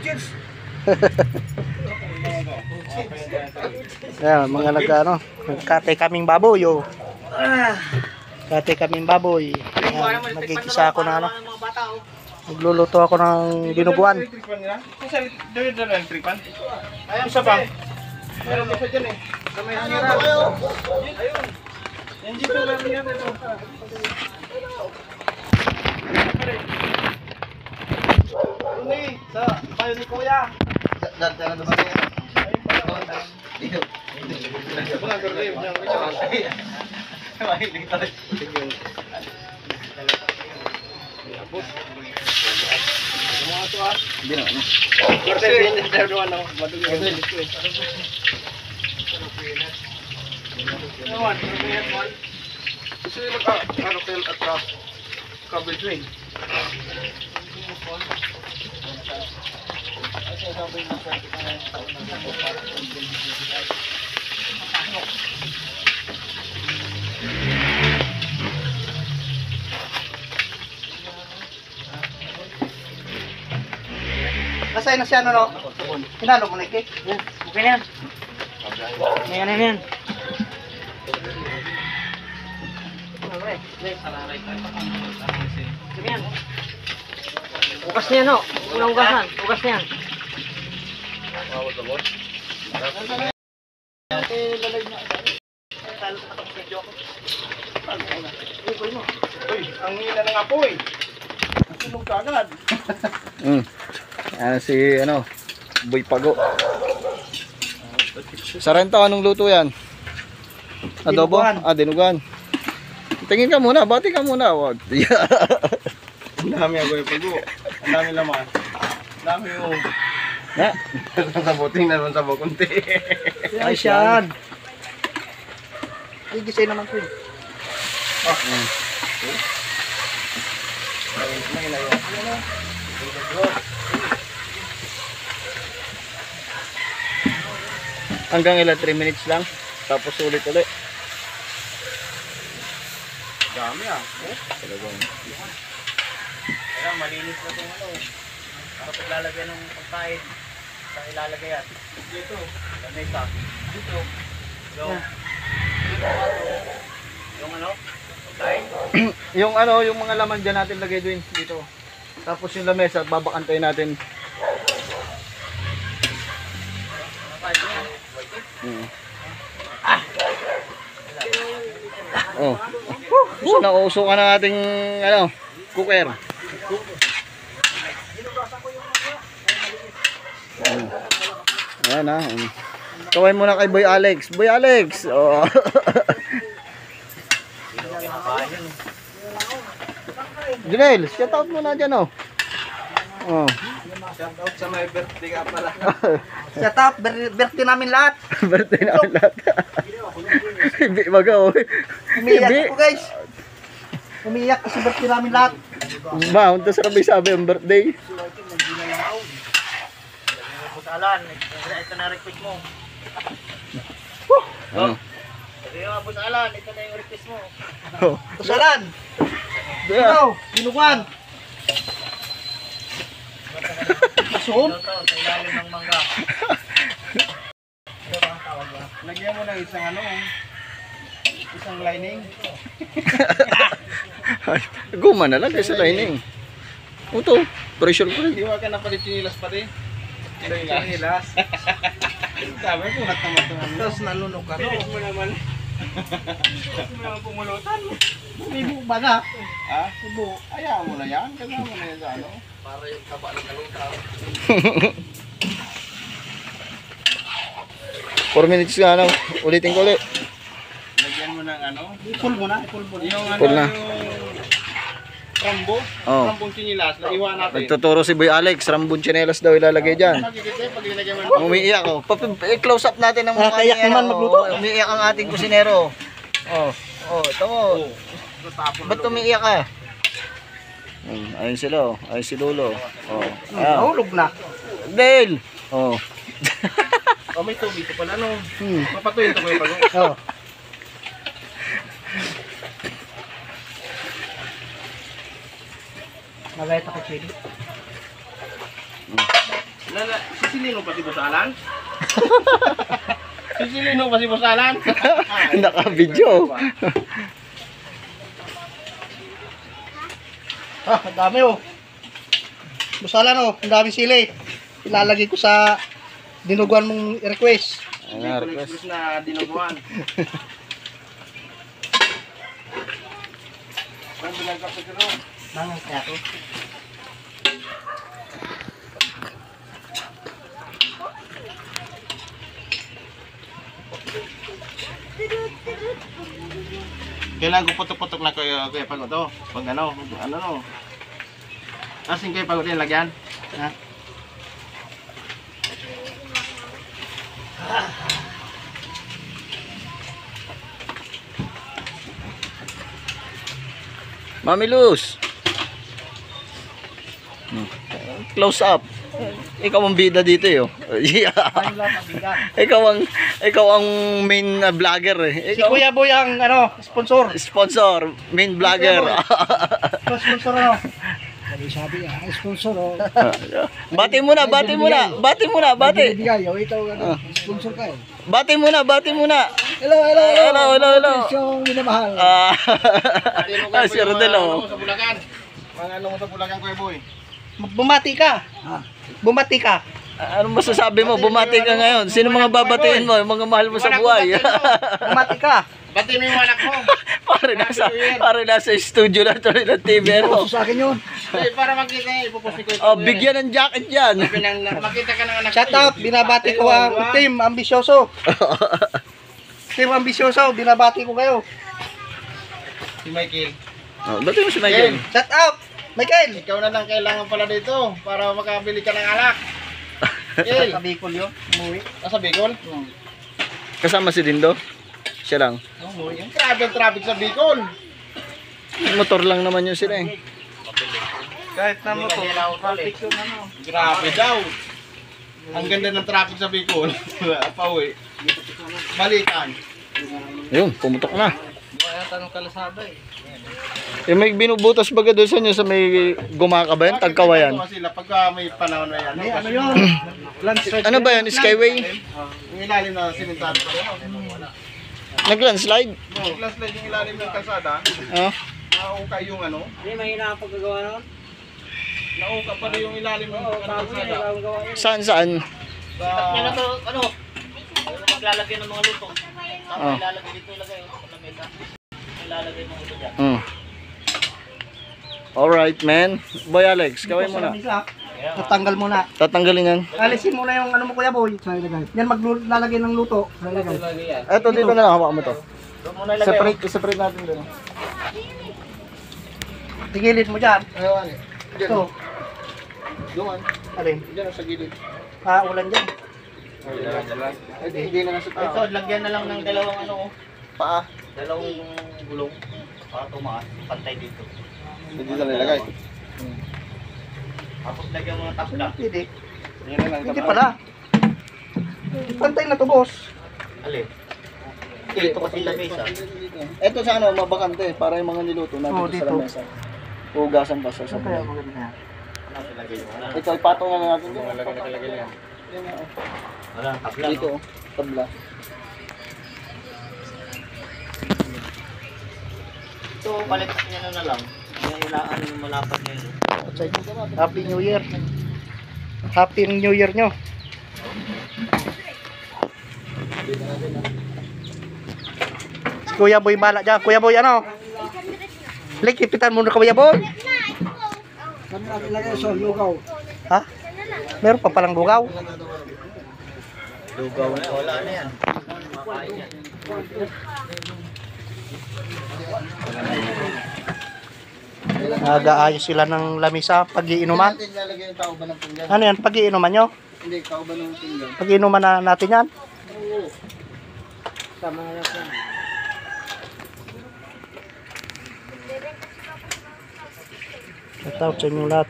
Cheers! Ayan, mga nagkano, nagkate kaming baboy, oh. Kate kaming baboy. Ayan, nagigisa ako na ano. Magluluto ako ng dinuguan. Isa ba? Meron isa dyan eh. Kamay hangiran. Ayun. Yan dito namin yan. Ano eh? Sa bayo ni Kuya. Dala naman yan. Ayun pala. Dito. Mga gordem. Mahilig tayo. Mga ito ah. Hindi na, ano. Gordem, hindi tayo naman ako. Madugay. Naman, lumayat man. Gusto nyo mag-arokel at cabbage ring. Nasa'y na siya ano no? Hinalo mo na yung cake? Okay na yan. May ano yan. Ugas niya no? Unang ugasan. Ugas niya. Uy, ang hina ng apoy. Sunog ka agad. Ayan si, ano, Boy Pago. Sarento, anong luto yan? Adobo? Dinuguan. Dinuguan. Tingin ka muna, bati ka muna. Wag. Ang dami ako yung pag-o. Ang dami naman. Ang dami yung... Na. Sa buting naman sa bukunti. Ay, siyan. Igisay naman ko yun. Hanggang ilan? 3 minutes lang. Tapos ulit. Dami ah. Talagang. Kaya malinis na itong ano. Para paglalagay ng pagkain. Saan ilalagay yan? Dito. Lamesa. Dito. Yung ano? Pagkain. Yung ano, yung mga laman dyan natin lagay din dito. Tapos yung lamesa, babakantayin natin. Oh. So nauuso ka ng ating ano, cooker. Ayan ha. Kaway muna kay Boy Alex. Boy Alex. Oh. Junel, shout out muna dyan oh. Oh. Shout out sa may birthday ka pala. Shout out, birthday namin lahat. Birthday namin lahat. Ibi baga oh. Umiiyak ako guys. Umiiyak kasi birthday namin lahat. Ma, unta sa rabay sabi ang birthday. Pusalan, ito na request mo. Ano? Ito yung pusalan, ito na yung request mo. Oh. Pusalan! Ikaw, binukuan! Masun? Ito, sa ilalim ng mangga. Lagyan mo ng isang ano, isang lining. Guma na lang sa lining. Ito, pressure ko rin. Iwa ka na palit chinilas pati. Chinilas. Sabi ko, natamad naman. Tapos nalunok ka. Pilit mo naman. Pilit mo naman pumulutan mo. Ibu ba na? Ha? Ibu. Ayaw mo na yan. Kasama mo na yan sa ano. Para yung taba ng kalungkaw. 4 minutes ka ano, ulitin ko ulit. Lagyan mo ng ano? Ipul mo na. Ipul mo na. Yung ano, Ipul na. yung rambo. Oh. Rambong chinilas. Iwan natin. Nagtuturo si Boy Alex, rambon chinelas daw ilalagay dyan. Nakikita pag ilagyan mo. Umiiyak oh. I-close up natin ang mga Kayak naman magluto. Umiiyak ang ating kusinero. Oh, ito mo. Ba't umiiyak ka? Ayun sila oh. Ayun si Lolo. Oh. Nahulog na. Dale. Oh. Oh, may tubig ko pala, no? Papatuyin ito ko yung pag-o. Oh. Magayat ako chili. Sisilino pa si Bosalan? Sisilino pa si Bosalan? Naka-video. Ang dami oh. Busalan oh, ang dami sili. Ilalagay ko sa dinuguan mong request. Request na dinuguan. Ang bilang kapit ko. Nangang kaya to. Kailangan ko putok-putok na kayo pagod to. Pag ano no. Asin kayo pagod din lagyan. Ha? Mami Luz. Close up. Ikaw ang bida dito eh. Yeah. Ikaw ang main vlogger eh. Si Kuya Boy ang ano, sponsor. Sponsor, main vlogger. Sponsor ano? Sabi niya, sponsor oh. Bati muna. Bigay, oh, ito ano, sponsor kayo. Bati muna. Hello. Yung minamahal. Si Rodelo. Sa Bulacan. Mga ano mo sa Bulacan, Kuya Boy? Bumati ka. Bumati ka. Anong masasabi mo? Bumati ka ngayon. Sino mga babatiin mo? Yung mga mahal mo sa buhay. Bumati ka. Bati mo yung anak mo. Pare nasa studio na tuloy ng TV. Ano? Sa akin yun. Para makita niya, ipupost ko ito. Oh, bigyan ng jacket yan. Makita ka ng anak. Shout out, binabati ko ang Team Ambisyoso. Team Ambisyoso, binabati ko kayo. Si Michael. Oh, dati mo si Michael. Shout out, Michael. Ikaw na lang kailangan pala dito para makabili ka ng alak. Sa Bicol yun, umuwi. Sa Bicol? Kasama si Dindo? Siya lang. Yung traffic sa Bicol. Motor lang naman yun sila eh. Kahit na motor, traffic yun ano. Grabe daw. Ang ganda ng traffic sa Bicol. Pauwi. Balikan. Ayun, pumutok na. Kaya tanong kalasada eh. Yung may binubutas baga doon sa inyo sa may gumaka ba yan? Tagkawayan? Sila pagka may panahon na yan. Ano yun? Ano ba yan? Skyway? Yung ilalim na simentado pa rin. Nag-landslide? Nag-landslide yung ilalim ng kalsada. Oh. Naukay yung ano. Hindi, mahina ang paggagawa nun. Nauka pa rin yung ilalim ng kalsada. Saan? Yan na to, ano? Maglalagay ng mga luto. Oh. Ilalagay dito, ilagay. Lamesa. Ilalagay mga ito dyan. Alright, man. Boy Alex, kaway mo na. Tatanggal mo na. Tatanggalin yan. Alisin mo na yung ano mo, Kuya Boy. Yan maglalagay ng luto. Eto, dito na lang. Hawakan mo to. Separate natin doon. Tigilid mo dyan. Ayaw, Ito. Doon. Alin? Diyan sa gilid. Ulan dyan. Hindi na nasa tao. Ito, lagyan na lang ng dalawang ano. Paa. Dalawang gulong. Para tumaas. Pantay dito. Hindi na nilagay. Tapos lagyan mo ng tabla. Hindi. Hindi pala. Pantay na to, boss. Alin? Ito kasi lamesa. Ito sa ano, mabakante. Para yung mga niluto na dito sa lamesa. Hugasan pa sa sabi. maganda. Ito, ipatong na natin dito. Wala, tabla. Dito, tabla. Ito, balik niya na lang. Kailangan yung malapad ngayon. Happy New Year. Happy New Year nyo. Si Kuya Boy bala dyan. Kuya Boy ano? Lik, ipitan mo na Kuya Boy. Saan natin lagay sa lugaw? Ha? Meron pa palang lugaw. Lugaw na, wala na yan. Makain yan. Nag-aayos sila ng lamisa pag-iinuman. Lalagay yung tao ba ng pinggan? Ano yan? Pag-iinuman nyo? Hindi, tao ba ng pinggan? Pag-iinuman na natin yan? Tama na yan. Shout out sa inyo lahat.